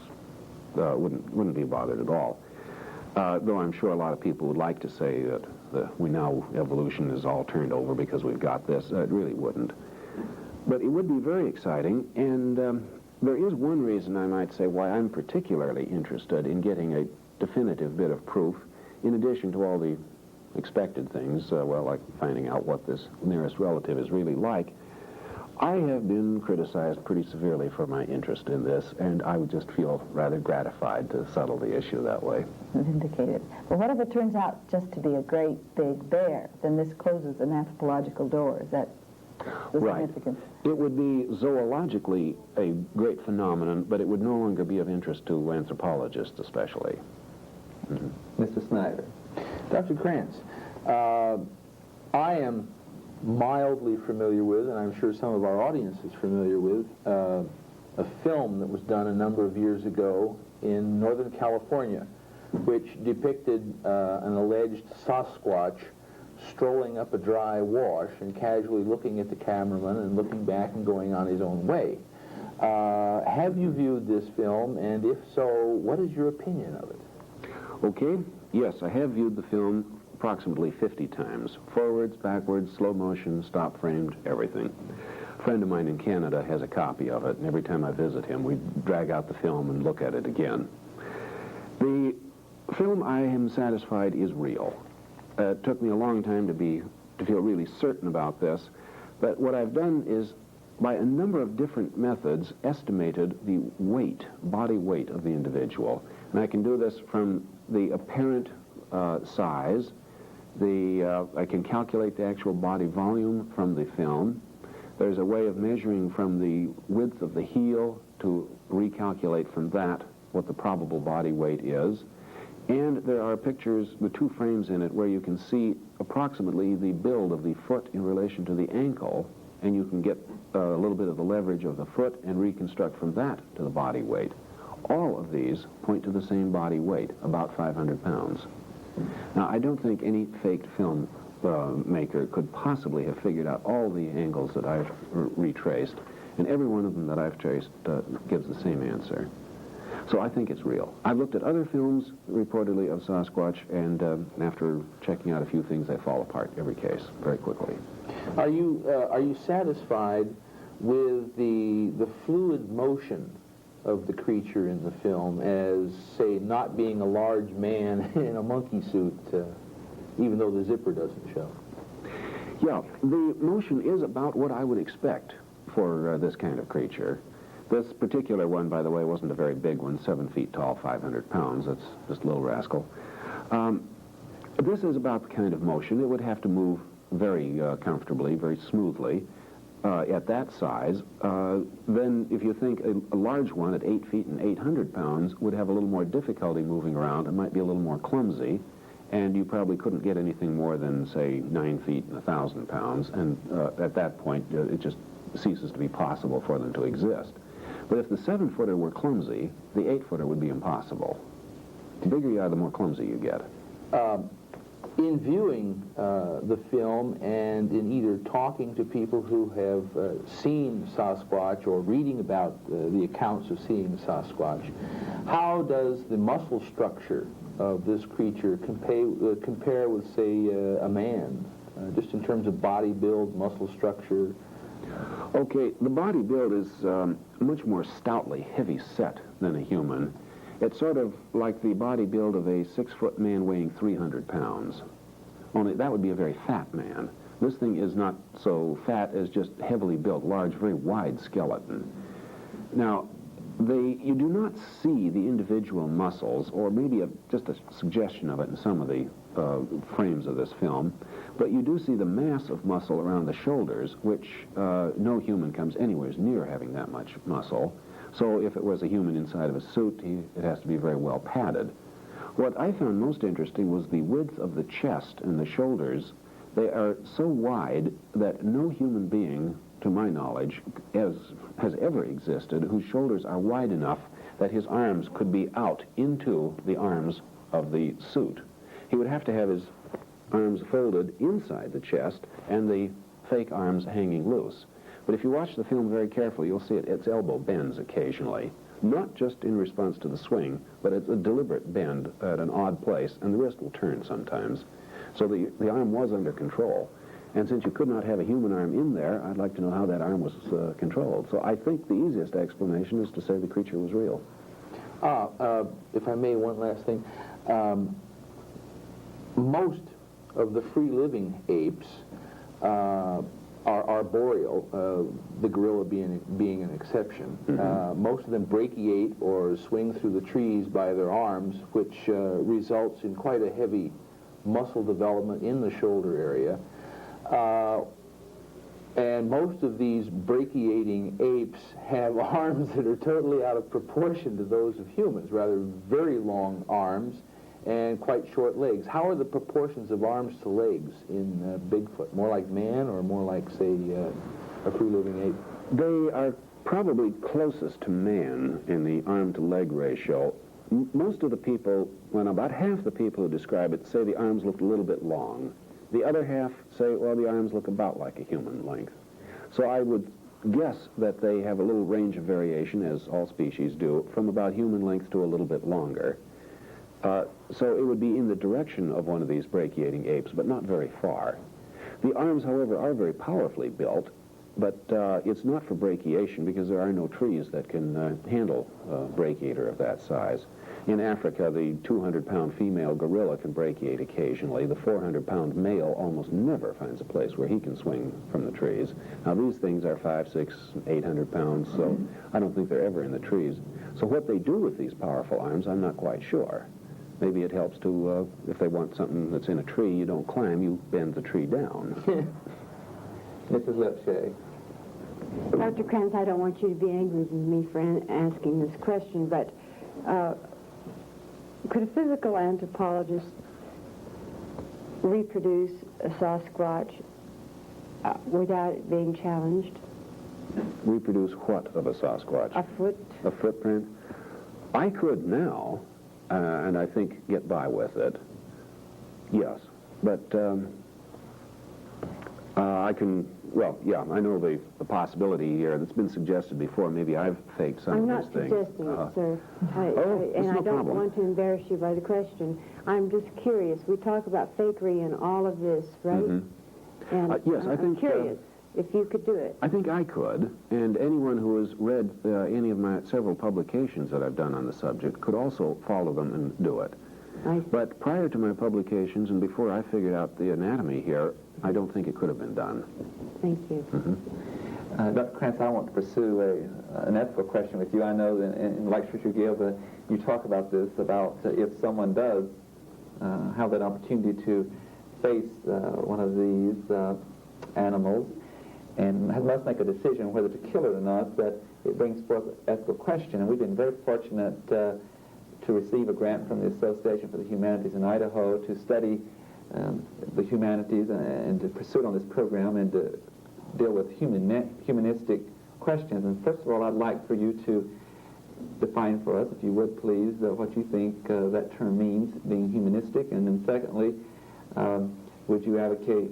wouldn't be bothered at all. Though I'm sure a lot of people would like to say that we now evolution is all turned over because we've got this. It really wouldn't. But it would be very exciting, and there is one reason, I might say, why I'm particularly interested in getting a definitive bit of proof, in addition to all the expected things, well, like finding out what this nearest relative is really like. I have been criticized pretty severely for my interest in this, and I would just feel rather gratified to settle the issue that way. Vindicated. Well, what if it turns out just to be a great big bear? Then this closes an anthropological door. Is that the significance? It would be zoologically a great phenomenon, but it would no longer be of interest to anthropologists especially. Mm-hmm. Mr. Snyder. Dr. Krantz, I am mildly familiar with, and I'm sure some of our audience is familiar with, a film that was done a number of years ago in Northern California, which depicted an alleged Sasquatch strolling up a dry wash and casually looking at the cameraman and looking back and going on his own way. Have you viewed this film, and if so, what is your opinion of it? Okay, yes, I have viewed the film approximately 50 times. Forwards, backwards, slow motion, stop framed, everything. A friend of mine in Canada has a copy of it, and every time I visit him, we drag out the film and look at it again. The film, I am satisfied, is real. It took me a long time to feel really certain about this, but what I've done is, by a number of different methods, estimated the weight, body weight of the individual. And I can do this from the apparent size. I can calculate the actual body volume from the film. There's a way of measuring from the width of the heel to recalculate from that what the probable body weight is. And there are pictures with two frames in it where you can see approximately the build of the foot in relation to the ankle, and you can get a little bit of the leverage of the foot and reconstruct from that to the body weight. All of these point to the same body weight, about 500 pounds. Now, I don't think any faked film maker could possibly have figured out all the angles that I've retraced, and every one of them that I've traced gives the same answer. So I think it's real. I've looked at other films reportedly of Sasquatch, and after checking out a few things, they fall apart every case very quickly. Are you satisfied with the fluid motion of the creature in the film as, say, not being a large man in a monkey suit, even though the zipper doesn't show? Yeah, the motion is about what I would expect for this kind of creature. This particular one, by the way, wasn't a very big one, 7 feet tall, 500 pounds. That's just a little rascal. This is about the kind of motion. It would have to move very comfortably, very smoothly at that size. Then if you think a large one at 8 feet and 800 pounds would have a little more difficulty moving around. It might be a little more clumsy, and you probably couldn't get anything more than, say, 9 feet and 1,000 pounds, and at that point it just ceases to be possible for them to exist. But if the 7-footer were clumsy, the 8-footer would be impossible. The bigger you are, the more clumsy you get. In viewing the film and in either talking to people who have seen Sasquatch or reading about the accounts of seeing Sasquatch, how does the muscle structure of this creature compare with, say, a man, just in terms of body build, muscle structure? Okay, the body build is much more stoutly heavy set than a human. It's sort of like the body build of a 6-foot man weighing 300 pounds. Only that would be a very fat man. This thing is not so fat as just heavily built, large, very wide skeleton. Now, you do not see the individual muscles, or maybe just a suggestion of it in some of the frames of this film, but you do see the mass of muscle around the shoulders, which no human comes anywhere near having that much muscle. So if it was a human inside of a suit, it has to be very well padded. What I found most interesting was the width of the chest and the shoulders. They are so wide that no human being, to my knowledge, has ever existed whose shoulders are wide enough that his arms could be out into the arms of the suit. He would have to have his arms folded inside the chest and the fake arms hanging loose. But if you watch the film very carefully, you'll see its elbow bends occasionally. Not just in response to the swing, but it's a deliberate bend at an odd place, and the wrist will turn sometimes. So the arm was under control. And since you could not have a human arm in there, I'd like to know how that arm was controlled. So I think the easiest explanation is to say the creature was real. If I may, one last thing. Most of the free-living apes are arboreal, the gorilla being an exception. Mm-hmm. Most of them brachiate or swing through the trees by their arms, which results in quite a heavy muscle development in the shoulder area. And most of these brachiating apes have arms that are totally out of proportion to those of humans, rather very long arms and quite short legs. How are the proportions of arms to legs in Bigfoot? More like man or more like, say, a free-living ape? They are probably closest to man in the arm-to-leg ratio. Most of the people, well, about half the people who describe it say the arms look a little bit long. The other half say, well, the arms look about like a human length. So I would guess that they have a little range of variation, as all species do, from about human length to a little bit longer. So it would be in the direction of one of these brachiating apes, but not very far. The arms, however, are very powerfully built, but it's not for brachiation because there are no trees that can handle a brachiator of that size. In Africa, the 200-pound female gorilla can brachiate occasionally. The 400-pound male almost never finds a place where he can swing from the trees. Now, these things are 500, 600, 800 pounds, so I don't think they're ever in the trees. So what they do with these powerful arms, I'm not quite sure. Maybe it helps to, if they want something that's in a tree, you don't climb, you bend the tree down. Mrs. Lepshay. Dr. Kranz, I don't want you to be angry with me for asking this question, but could a physical anthropologist reproduce a Sasquatch without it being challenged? Reproduce what of a Sasquatch? A foot? A footprint? I could now, and I think get by with it. Yes. But I can, well, yeah, I know the possibility here that's been suggested before. Maybe I've faked some I'm of not these things. suggesting it, sir. it's And no I don't problem. want to embarrass you by the question. I'm just curious. We talk about fakery and all of this, right? Mm-hmm. And yes, I I'm think, curious if you could do it. I think I could, and anyone who has read any of my several publications that I've done on the subject could also follow them and do it. But prior to my publications and before I figured out the anatomy here, I don't think it could have been done. Thank you. Mm-hmm. Dr. Krantz, I want to pursue an ethical question with you. I know that in lectures you give, you talk about this, about if someone does have that opportunity to face one of these animals and must make a decision whether to kill it or not, that it brings forth an ethical question. And we've been very fortunate to receive a grant from the Association for the Humanities in Idaho to study the humanities and to pursue it on this program and to deal with humanistic questions. And first of all, I'd like for you to define for us, if you would please, what you think that term means, being humanistic. And then secondly, would you advocate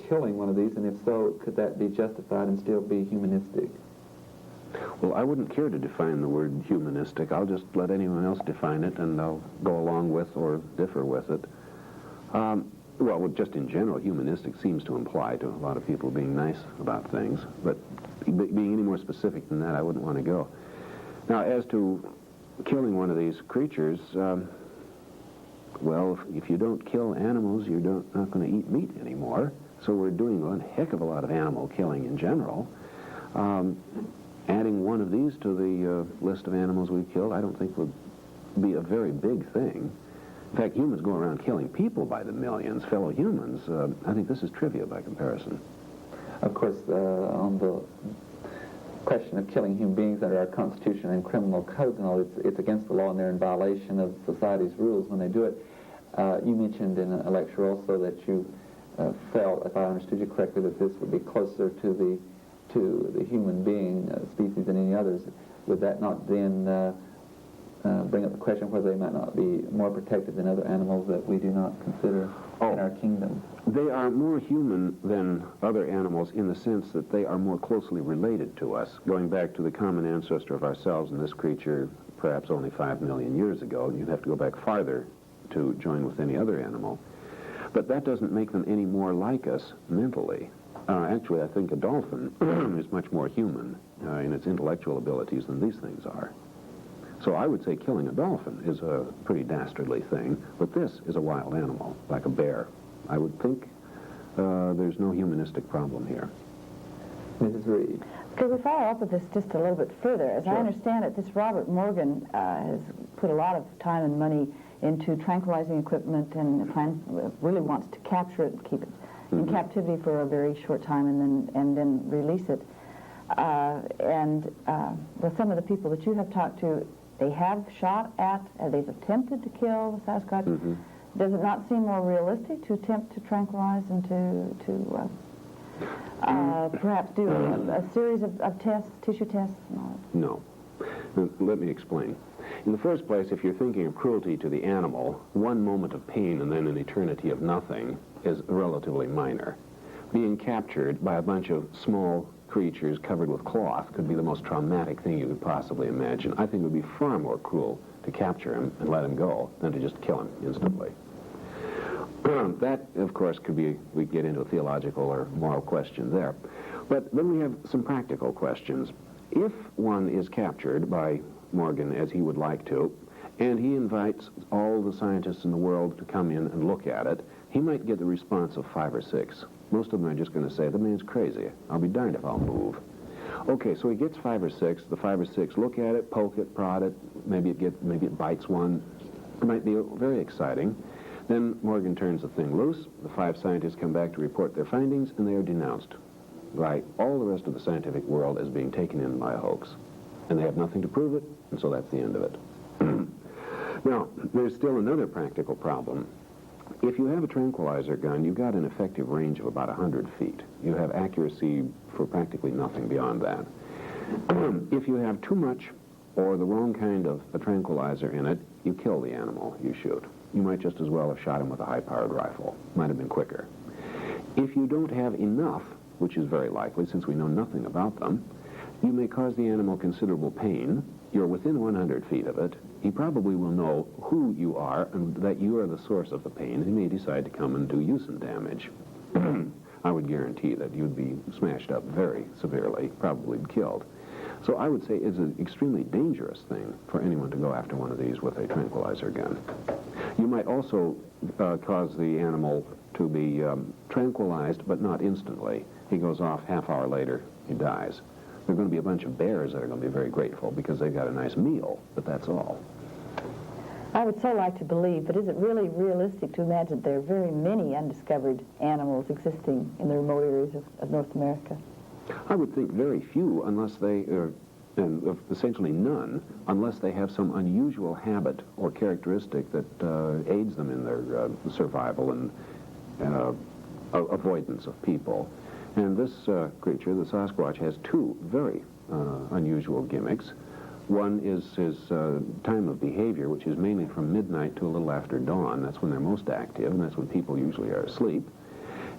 killing one of these? And if so, could that be justified and still be humanistic? Well, I wouldn't care to define the word humanistic. I'll just let anyone else define it, and I'll go along with or differ with it. Well, just in general, humanistic seems to imply to a lot of people being nice about things, but being any more specific than that, I wouldn't want to go. Now, as to killing one of these creatures, well, if you don't kill animals, you're not going to eat meat anymore, so we're doing one heck of a lot of animal killing in general. Adding one of these to the list of animals we've killed, I don't think would be a very big thing. In fact, humans go around killing people by the millions, fellow humans. I think this is trivia by comparison. Of course, on the question of killing human beings under our Constitution and criminal codes and all, it's against the law and they're in violation of society's rules when they do it. You mentioned in a lecture also that you felt, if I understood you correctly, that this would be closer to the human being species than any others. Would that not then bring up the question whether they might not be more protected than other animals that we do not consider in our kingdom? They are more human than other animals in the sense that they are more closely related to us, going back to the common ancestor of ourselves and this creature perhaps only 5 million years ago. You'd have to go back farther to join with any other animal. But that doesn't make them any more like us mentally. Actually, I think a dolphin is much more human in its intellectual abilities than these things are. So I would say killing a dolphin is a pretty dastardly thing, but this is a wild animal, like a bear. I would think there's no humanistic problem here. Mrs. Reed. Could we follow up with this just a little bit further? As I understand it, this Robert Morgan has put a lot of time and money into tranquilizing equipment and really wants to capture it and keep it in captivity for a very short time and then release it. With some of the people that you have talked to, they have shot at, they've attempted to kill the Sasquatch. Does it not seem more realistic to attempt to tranquilize and to perhaps do a series of tests, tissue tests? And all that? No. Let me explain. In the first place, if you're thinking of cruelty to the animal, one moment of pain and then an eternity of nothing is relatively minor. Being captured by a bunch of small creatures covered with cloth could be the most traumatic thing you could possibly imagine. I think it would be far more cruel to capture him and let him go than to just kill him instantly. That, of course, could be, we get into a theological or moral question there. But then we have some practical questions. If one is captured by Morgan, as he would like to, and he invites all the scientists in the world to come in and look at it, he might get the response of 5 or 6. Most of them are just going to say, the man's crazy. I'll be darned if I'll move. Okay, so he gets 5 or 6. The 5 or 6 look at it, poke it, prod it. Maybe it bites one. It might be very exciting. Then Morgan turns the thing loose. The 5 scientists come back to report their findings, and they are denounced by all the rest of the scientific world as being taken in by a hoax. And they have nothing to prove it, and so that's the end of it. Now, there's still another practical problem. If you have a tranquilizer gun, you've got an effective range of about 100 feet. You have accuracy for practically nothing beyond that. If you have too much or the wrong kind of a tranquilizer in it, you kill the animal you shoot. You might just as well have shot him with a high-powered rifle. Might have been quicker. If you don't have enough which is very likely since we know nothing about them. You may cause the animal considerable pain. You're within 100 feet of it. He probably will know who you are and that you are the source of the pain. He may decide to come and do you some damage. I would guarantee that you'd be smashed up very severely, probably killed. So I would say it's an extremely dangerous thing for anyone to go after one of these with a tranquilizer gun. You might also cause the animal to be tranquilized, but not instantly. He goes off half hour later, he dies. There are going to be a bunch of bears that are going to be very grateful because they've got a nice meal, but that's all. I would so like to believe, but is it really realistic to imagine there are very many undiscovered animals existing in the remote areas of North America? I would think very few, unless they are, and essentially none, unless they have some unusual habit or characteristic that aids them in their survival and avoidance of people. And this creature, the Sasquatch, has two very unusual gimmicks. One is his time of behavior, which is mainly from midnight to a little after dawn. That's when they're most active, and that's when people usually are asleep.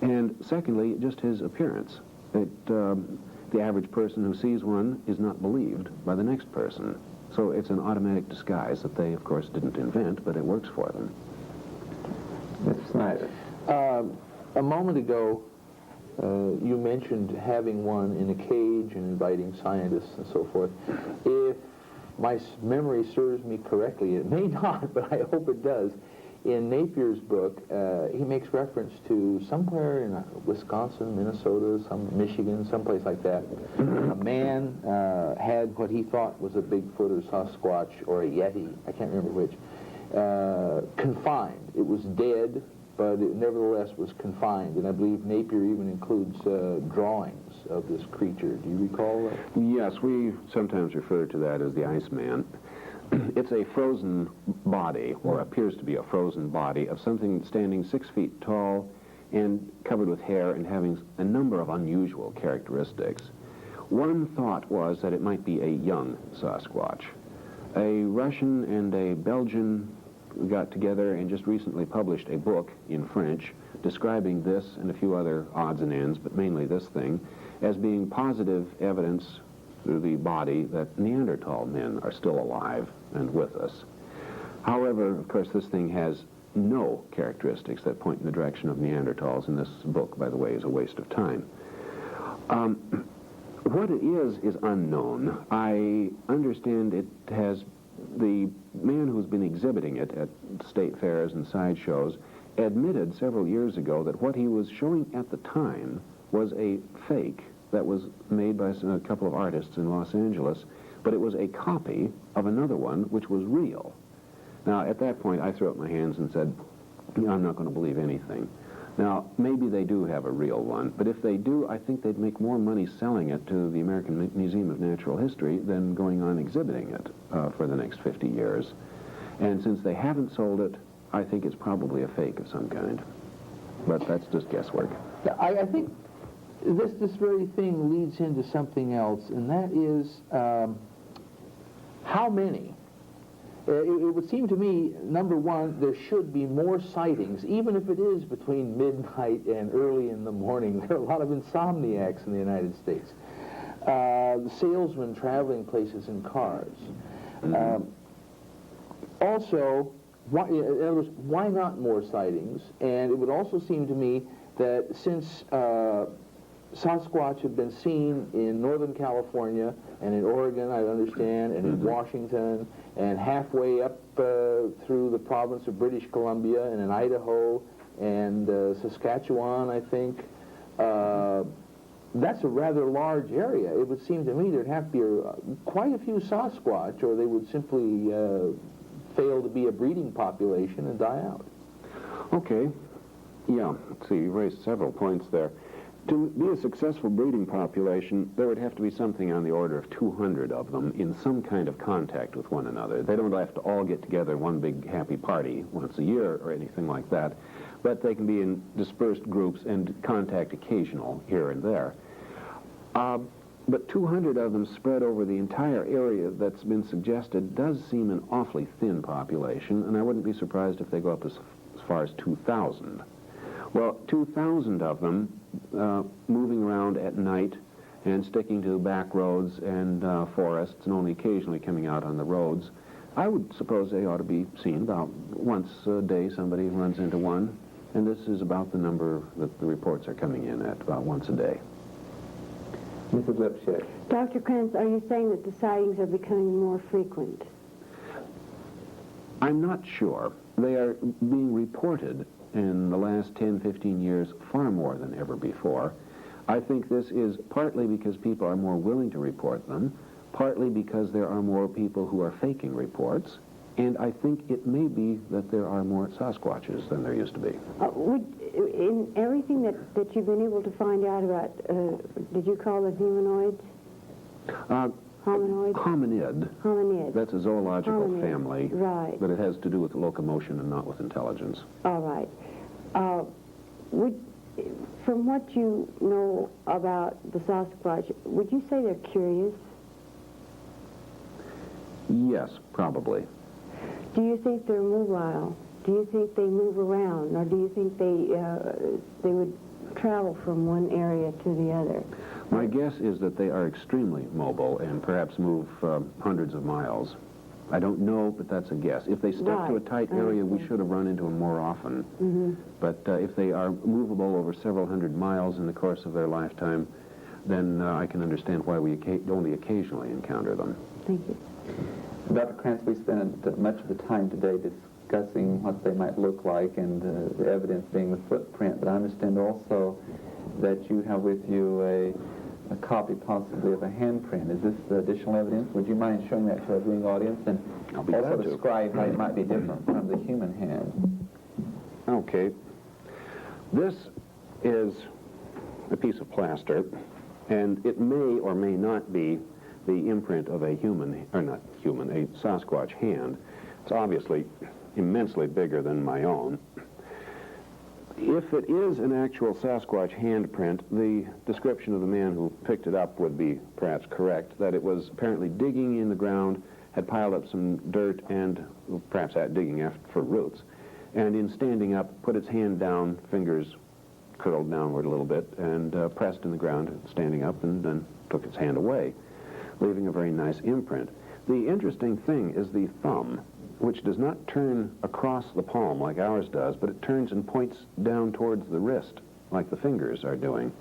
And secondly, just his appearance. The average person who sees one is not believed by the next person. So it's an automatic disguise that they, of course, didn't invent, but it works for them. Mr. Snyder. A moment ago, you mentioned having one in a cage and inviting scientists and so forth. If my memory serves me correctly, it may not, but I hope it does. In Napier's book, he makes reference to somewhere in Wisconsin, Minnesota, Michigan, someplace like that. A man had what he thought was a Bigfoot or Sasquatch or a Yeti, I can't remember which, confined. It was dead, but it nevertheless was confined. And I believe Napier even includes drawings of this creature. Do you recall that? Yes, we sometimes refer to that as the Iceman. It's a frozen body, or appears to be a frozen body, of something standing 6 feet tall and covered with hair and having a number of unusual characteristics. One thought was that it might be a young Sasquatch. A Russian and a Belgian got together and just recently published a book in French describing this and a few other odds and ends, but mainly this thing, as being positive evidence through the body that Neanderthal men are still alive and with us. However, of course, this thing has no characteristics that point in the direction of Neanderthals, and this book, by the way, is a waste of time. What it is unknown. I understand it has, the man who's been exhibiting it at state fairs and sideshows admitted several years ago that what he was showing at the time was a fake that was made by a couple of artists in Los Angeles, but it was a copy of another one which was real. Now, at that point, I threw up my hands and said, I'm not going to believe anything. Now, maybe they do have a real one, but if they do, I think they'd make more money selling it to the American Museum of Natural History than going on exhibiting it for the next 50 years. And since they haven't sold it, I think it's probably a fake of some kind. But that's just guesswork. I think this very thing leads into something else, and that is how many? It would seem to me, number one, there should be more sightings, even if it is between midnight and early in the morning. There are a lot of insomniacs in the United States. The salesmen traveling places in cars. Also, in other words, why not more sightings? And it would also seem to me that since Sasquatch have been seen in Northern California and in Oregon, I understand, and in Washington, and halfway up through the province of British Columbia, and in Idaho, and Saskatchewan, I think. That's a rather large area. It would seem to me there'd have to be quite a few Sasquatch, or they would simply fail to be a breeding population and die out. Okay. Yeah, see, you raised several points there. To be a successful breeding population, there would have to be something on the order of 200 of them in some kind of contact with one another. They don't have to all get together in one big happy party once a year or anything like that, but they can be in dispersed groups and contact occasional here and there. But 200 of them spread over the entire area that's been suggested does seem an awfully thin population, and I wouldn't be surprised if they go up as far as 2,000. Well, 2,000 of them moving around at night and sticking to back roads and forests and only occasionally coming out on the roads, I would suppose they ought to be seen about once a day. Somebody runs into one, and this is about the number that the reports are coming in at, about once a day. Mrs. Lipschick. Dr. Krantz, are you saying that the sightings are becoming more frequent? I'm not sure. They are being reported in the last 10, 15 years far more than ever before. I think this is partly because people are more willing to report them, partly because there are more people who are faking reports, and I think it may be that there are more Sasquatches than there used to be. In everything that you've been able to find out about, did you call them humanoids? Hominoids? Hominid. Hominids. That's a zoological Hominid. family, Right. but it has to do with locomotion and not with intelligence. All right. From what you know about the Sasquatch, would you say they're curious? Yes, probably. Do you think they're mobile? Do you think they move around, or do you think they would travel from one area to the other? My guess is that they are extremely mobile and perhaps move hundreds of miles. I don't know, but that's a guess. If they stuck to a tight area, we should have run into them more often. Mm-hmm. But if they are movable over several hundred miles in the course of their lifetime, then I can understand why we only occasionally encounter them. Thank you. Dr. Krantz, we spent much of the time today discussing what they might look like and the evidence being the footprint, but I understand also that you have with you a copy possibly of a handprint. Is this additional evidence? Would you mind showing that to our viewing audience and I'll be also glad to. describe how it might be different from the human hand? Okay. This is a piece of plaster, and it may or may not be the imprint of a human, or not human, a Sasquatch hand. It's obviously immensely bigger than my own. If it is an actual Sasquatch handprint, the description of the man who picked it up would be perhaps correct, that it was apparently digging in the ground, had piled up some dirt, and perhaps digging for roots, and in standing up, put its hand down, fingers curled downward a little bit, and pressed in the ground, standing up, and then took its hand away, leaving a very nice imprint. The interesting thing is the thumb, which does not turn across the palm like ours does, but it turns and points down towards the wrist, like the fingers are doing.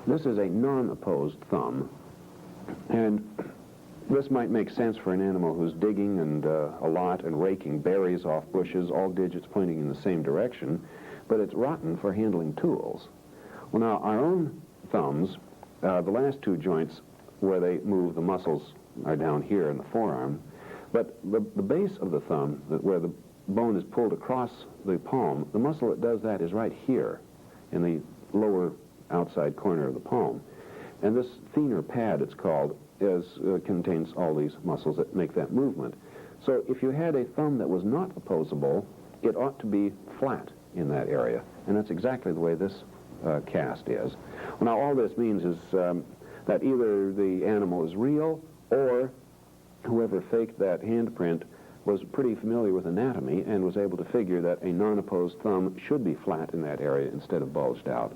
This is a non-opposed thumb, and this might make sense for an animal who's digging and a lot and raking berries off bushes, all digits pointing in the same direction, but it's rotten for handling tools. Well, now, our own thumbs, the last two joints where they move, the muscles are down here in the forearm, but the base of the thumb, where the bone is pulled across the palm, the muscle that does that is right here in the lower outside corner of the palm. And this thenar pad, it's called, contains all these muscles that make that movement. So if you had a thumb that was not opposable, it ought to be flat in that area. And that's exactly the way this cast is. Well, now, all this means is that either the animal is real, or whoever faked that handprint was pretty familiar with anatomy and was able to figure that a non-opposed thumb should be flat in that area instead of bulged out.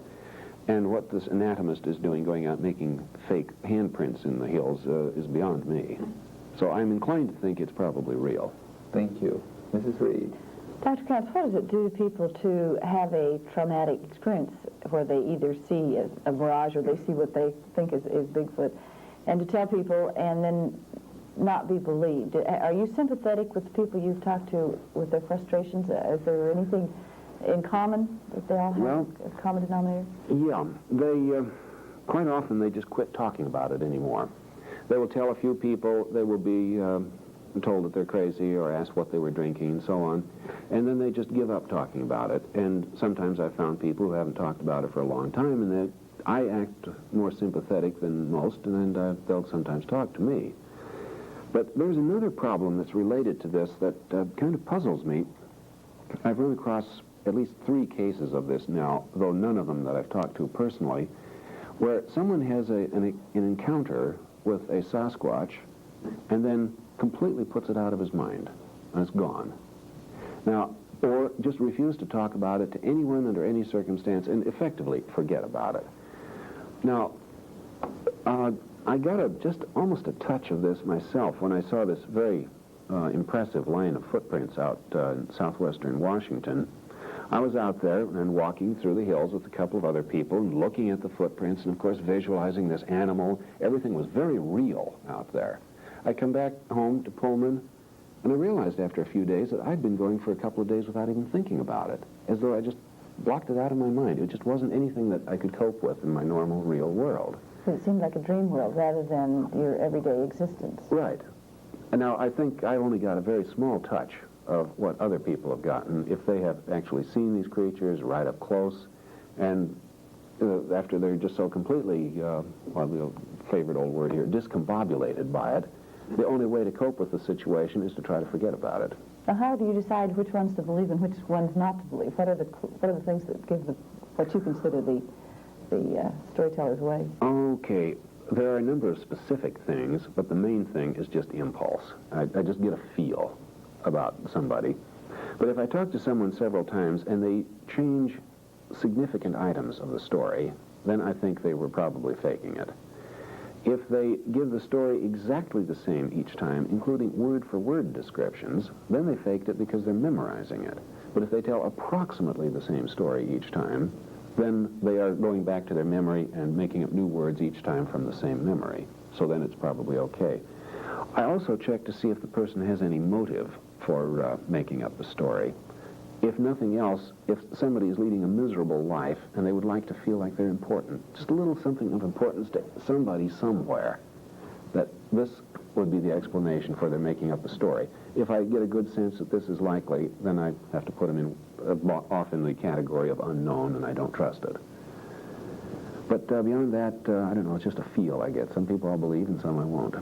And what this anatomist is doing, going out making fake handprints in the hills, is beyond me. So I'm inclined to think it's probably real. Thank you. Mrs. Reed. Dr. Krantz, what does it do to people to have a traumatic experience where they either see a mirage or they see what they think is Bigfoot, and to tell people and then not be believed? Are you sympathetic with the people you've talked to with their frustrations? Is there anything in common that they all have, a common denominator? Yeah, they quite often they just quit talking about it anymore. They will tell a few people, they will be told that they're crazy or asked what they were drinking and so on, and then they just give up talking about it. And sometimes I've found people who haven't talked about it for a long time, and that I act more sympathetic than most, and then they'll sometimes talk to me. But there's another problem that's related to this that kind of puzzles me. I've run across at least 3 cases of this now, though none of them that I've talked to personally, where someone has an encounter with a Sasquatch and then completely puts it out of his mind, and it's gone. Now, or just refuse to talk about it to anyone under any circumstance and effectively forget about it. Now, I got just almost a touch of this myself when I saw this very impressive line of footprints out in southwestern Washington. I was out there and walking through the hills with a couple of other people and looking at the footprints and, of course, visualizing this animal. Everything was very real out there. I come back home to Pullman, and I realized after a few days that I'd been going for a couple of days without even thinking about it, as though I just blocked it out of my mind. It just wasn't anything that I could cope with in my normal, real world. So it seemed like a dream world rather than your everyday existence. Right. And now I think I only got a very small touch of what other people have gotten if they have actually seen these creatures right up close, and after they're just so completely, well, the favorite old word here, discombobulated by it, the only way to cope with the situation is to try to forget about it. Now, how do you decide which ones to believe and which ones not to believe? What are the things that give what you consider the storyteller's way? Okay, there are a number of specific things, but the main thing is just impulse. I just get a feel about somebody. But if I talk to someone several times and they change significant items of the story, then I think they were probably faking it. If they give the story exactly the same each time, including word-for-word descriptions, then they faked it because they're memorizing it. But if they tell approximately the same story each time, then they are going back to their memory and making up new words each time from the same memory. So then it's probably okay. I also check to see if the person has any motive for making up the story. If nothing else, if somebody is leading a miserable life and they would like to feel like they're important, just a little something of importance to somebody somewhere, that this would be the explanation for their making up the story. If I get a good sense that this is likely, then I have to put them in, off in the category of unknown, and I don't trust it. But beyond that, I don't know, it's just a feel I get. Some people I'll believe and some I won't.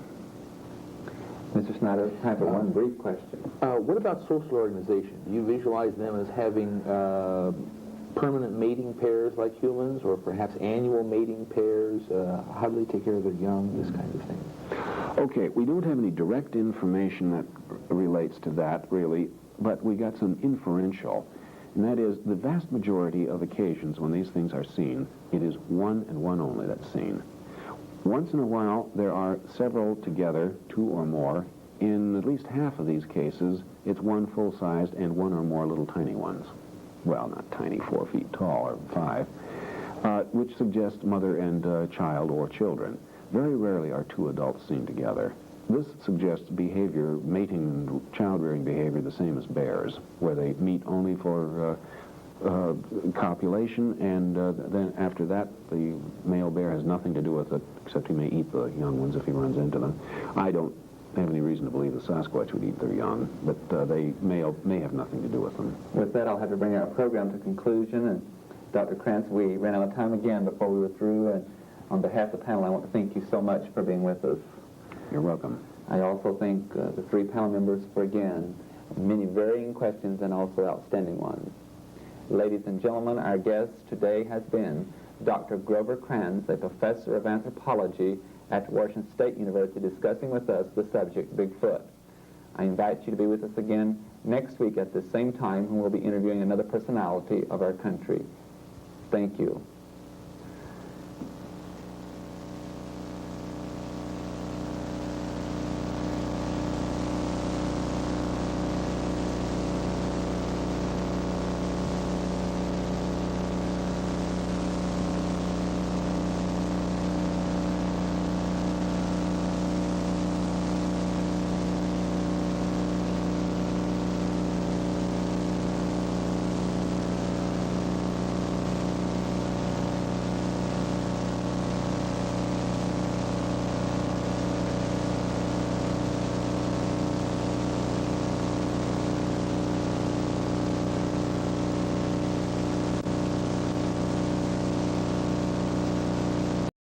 Mr. Snyder, time for one brief question. What about social organization? Do you visualize them as having permanent mating pairs like humans, or perhaps annual mating pairs? How do they take care of their young, this kind of thing? Okay, we don't have any direct information that relates to that, really, but we got some inferential, and that is the vast majority of occasions when these things are seen, it is one and one only that's seen. Once in a while, there are several together, two or more. In at least half of these cases, it's one full-sized and one or more little tiny ones. Well, not tiny, 4 feet tall or 5, which suggests mother and child or children. Very rarely are two adults seen together. This suggests behavior, mating and child-rearing behavior, the same as bears, where they meet only for copulation, and then after that, the male bear has nothing to do with it, except he may eat the young ones if he runs into them. I don't have any reason to believe the Sasquatch would eat their young, but they may have nothing to do with them. With that, I'll have to bring our program to conclusion, and Dr. Krantz, we ran out of time again before we were through, and on behalf of the panel, I want to thank you so much for being with us. You're welcome. I also thank the three panel members for, again, many varying questions and also outstanding ones. Ladies and gentlemen, our guest today has been Dr. Grover Krantz, a professor of anthropology at Washington State University, discussing with us the subject Bigfoot. I invite you to be with us again next week at the same time when we'll be interviewing another personality of our country. Thank you.